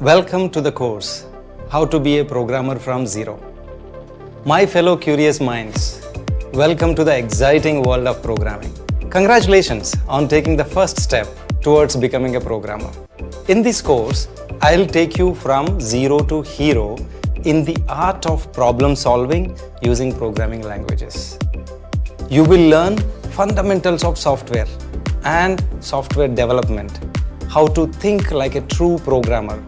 Welcome to the course, How to be a Programmer from Zero. My fellow curious minds, welcome to the exciting world of programming. Congratulations on taking the first step towards becoming a programmer. In this course, I'll take you from zero to hero in the art of problem solving using programming languages. You will learn fundamentals of software and software development, how to think like a true programmer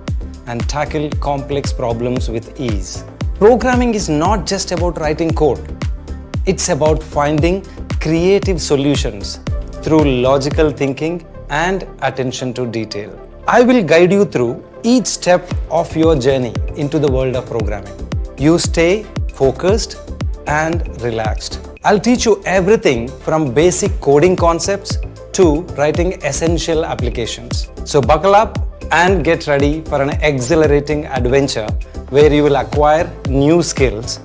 and tackle complex problems with ease. Programming is not just about writing code. It's about finding creative solutions through logical thinking and attention to detail. I will guide you through each step of your journey into the world of programming. You stay focused and relaxed. I'll teach you everything from basic coding concepts to writing essential applications. So buckle up and get ready for an exhilarating adventure where you will acquire new skills,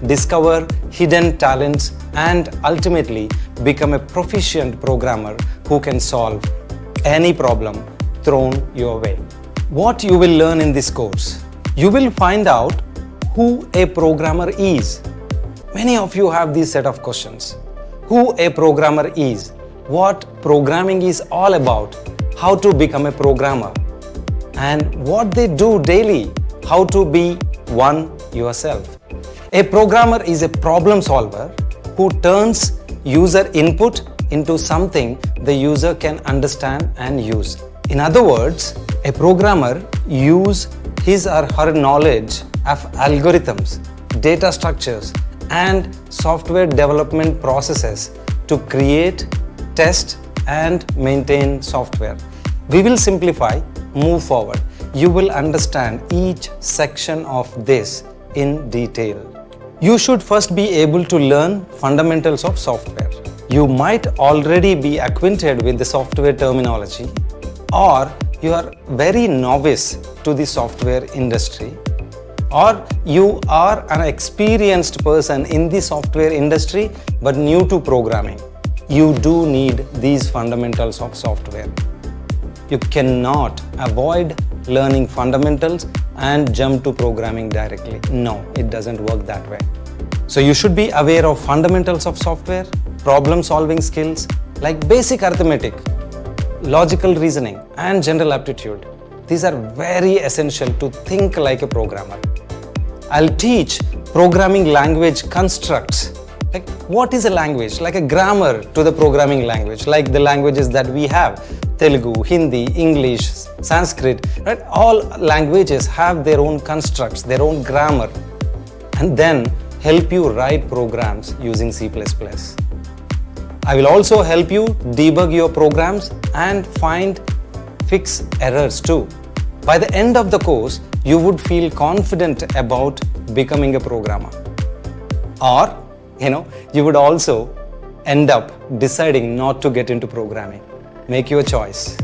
discover hidden talents, and ultimately become a proficient programmer who can solve any problem thrown your way. What you will learn in this course? You will find out who a programmer is. Many of you have this set of questions. Who a programmer is, what programming is all about, how to become a programmer, and what they do daily, how to be one yourself. A programmer is a problem solver who turns user input into something the user can understand and use. In other words, a programmer uses his or her knowledge of algorithms, data structures, and software development processes to create, test, and maintain software. We will simplify, move forward. You will understand each section of this in detail. You should first be able to learn fundamentals of software. You might already be acquainted with the software terminology, or you are very novice to the software industry, or you are an experienced person in the software industry but new to programming. You do need these fundamentals of software. You cannot avoid learning fundamentals and jump to programming directly. No, it doesn't work that way. So you should be aware of fundamentals of software, problem solving skills like basic arithmetic, logical reasoning, and general aptitude. These are very essential to think like a programmer. I'll teach programming language constructs. Like, what is a language? Like a grammar to the programming language, like the languages that we have. Telugu, Hindi, English, Sanskrit, right? All languages have their own constructs, their own grammar, and then help you write programs using C++. I will also help you debug your programs and fix errors too. By the end of the course, you would feel confident about becoming a programmer. Or, you would also end up deciding not to get into programming. Make your choice.